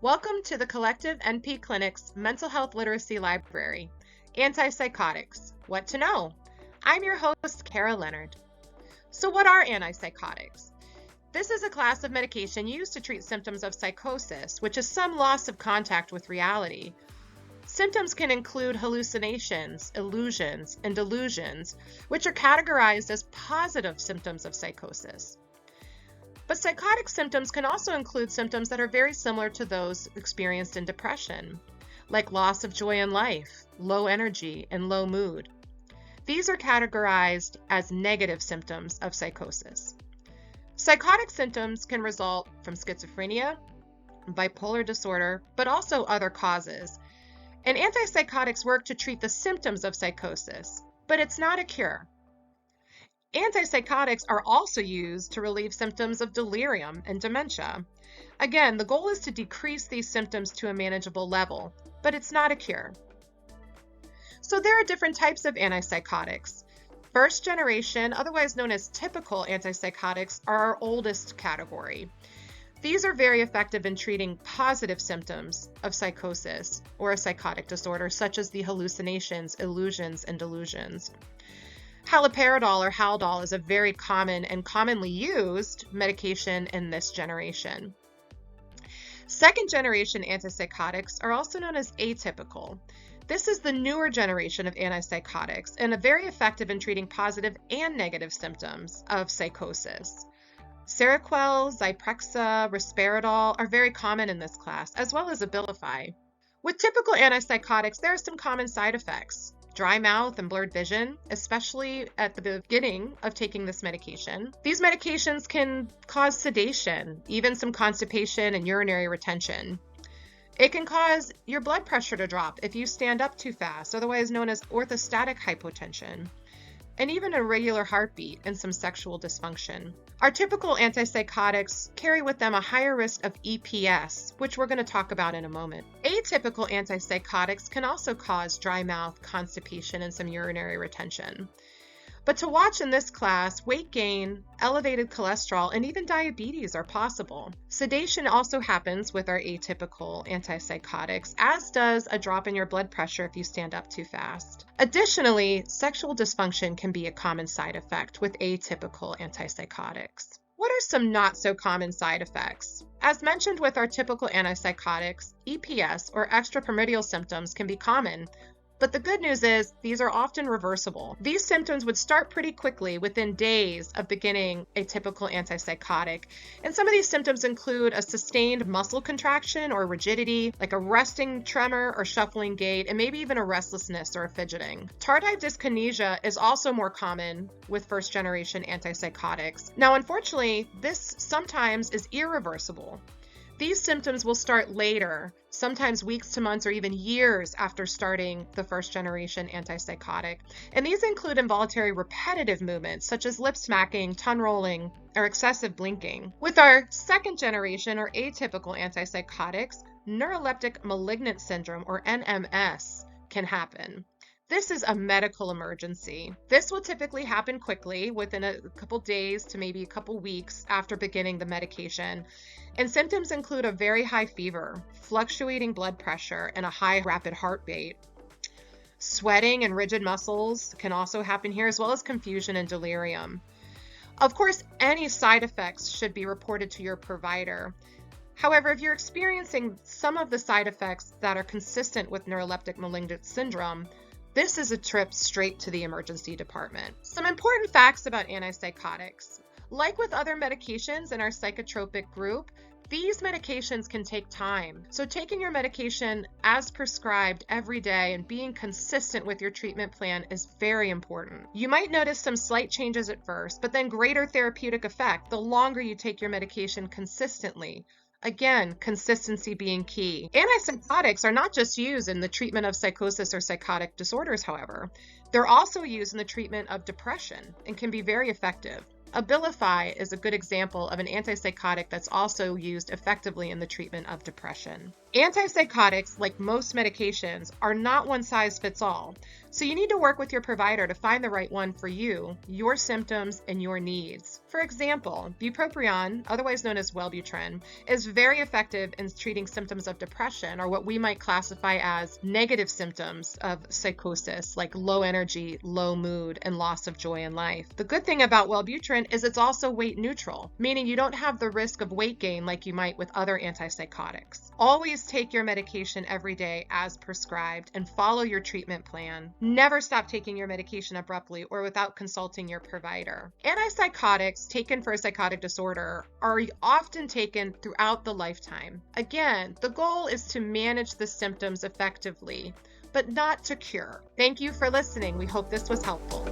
Welcome to the Collective NP Clinic's Mental Health Literacy Library, Antipsychotics, What to Know. I'm your host, Kara Leonard. So what are antipsychotics? This is a class of medication used to treat symptoms of psychosis, which is some loss of contact with reality. Symptoms can include hallucinations, illusions, and delusions, which are categorized as positive symptoms of psychosis. But psychotic symptoms can also include symptoms that are very similar to those experienced in depression, like loss of joy in life, low energy, and low mood. These are categorized as negative symptoms of psychosis. Psychotic symptoms can result from schizophrenia, bipolar disorder, but also other causes. And antipsychotics work to treat the symptoms of psychosis, but it's not a cure. Antipsychotics are also used to relieve symptoms of delirium and dementia. Again, the goal is to decrease these symptoms to a manageable level, but it's not a cure. So there are different types of antipsychotics. First generation, otherwise known as typical antipsychotics, are our oldest category. These are very effective in treating positive symptoms of psychosis or a psychotic disorder, such as the hallucinations, illusions, and delusions. Haloperidol or Haldol is a very common and commonly used medication in this generation. Second generation antipsychotics are also known as atypical. This is the newer generation of antipsychotics and are very effective in treating positive and negative symptoms of psychosis. Seroquel, Zyprexa, Risperidol are very common in this class, as well as Abilify. With typical antipsychotics, there are some common side effects. Dry mouth and blurred vision, especially at the beginning of taking this medication. These medications can cause sedation, even some constipation and urinary retention. It can cause your blood pressure to drop if you stand up too fast, otherwise known as orthostatic hypotension, and even irregular heartbeat and some sexual dysfunction. Our typical antipsychotics carry with them a higher risk of EPS, which we're going to talk about in a moment. Atypical antipsychotics can also cause dry mouth, constipation, and some urinary retention. But to watch in this class, weight gain, elevated cholesterol, and even diabetes are possible. Sedation also happens with our atypical antipsychotics, as does a drop in your blood pressure if you stand up too fast. Additionally, sexual dysfunction can be a common side effect with atypical antipsychotics. What are some not so common side effects? As mentioned with our typical antipsychotics, EPS or extrapyramidal symptoms can be common. But the good news is these are often reversible. These symptoms would start pretty quickly within days of beginning a typical antipsychotic. And some of these symptoms include a sustained muscle contraction or rigidity, like a resting tremor or shuffling gait, and maybe even a restlessness or a fidgeting. Tardive dyskinesia is also more common with first generation antipsychotics. Now, unfortunately, this sometimes is irreversible. These symptoms will start later, sometimes weeks to months or even years after starting the first generation antipsychotic. And these include involuntary repetitive movements such as lip smacking, tongue rolling, or excessive blinking. With our second generation or atypical antipsychotics, neuroleptic malignant syndrome or NMS can happen. This is a medical emergency. This will typically happen quickly within a couple days to maybe a couple weeks after beginning the medication. And symptoms include a very high fever, fluctuating blood pressure, and a high rapid heart rate. Sweating and rigid muscles can also happen here, as well as confusion and delirium. Of course, any side effects should be reported to your provider. However, if you're experiencing some of the side effects that are consistent with neuroleptic malignant syndrome, this is a trip straight to the emergency department. Some important facts about antipsychotics. Like with other medications in our psychotropic group, these medications can take time. So taking your medication as prescribed every day and being consistent with your treatment plan is very important. You might notice some slight changes at first, but then greater therapeutic effect the longer you take your medication consistently. Again, consistency being key. Antipsychotics are not just used in the treatment of psychosis or psychotic disorders, however. They're also used in the treatment of depression and can be very effective. Abilify is a good example of an antipsychotic that's also used effectively in the treatment of depression. Antipsychotics, like most medications, are not one size fits all. So you need to work with your provider to find the right one for you, your symptoms, and your needs. For example, bupropion, otherwise known as Wellbutrin, is very effective in treating symptoms of depression, or what we might classify as negative symptoms of psychosis, like low energy, low mood, and loss of joy in life. The good thing about Wellbutrin is it's also weight neutral, meaning you don't have the risk of weight gain like you might with other antipsychotics. Always take your medication every day as prescribed and follow your treatment plan. Never stop taking your medication abruptly or without consulting your provider. Antipsychotics taken for a psychotic disorder are often taken throughout the lifetime. Again, the goal is to manage the symptoms effectively, but not to cure. Thank you for listening. We hope this was helpful.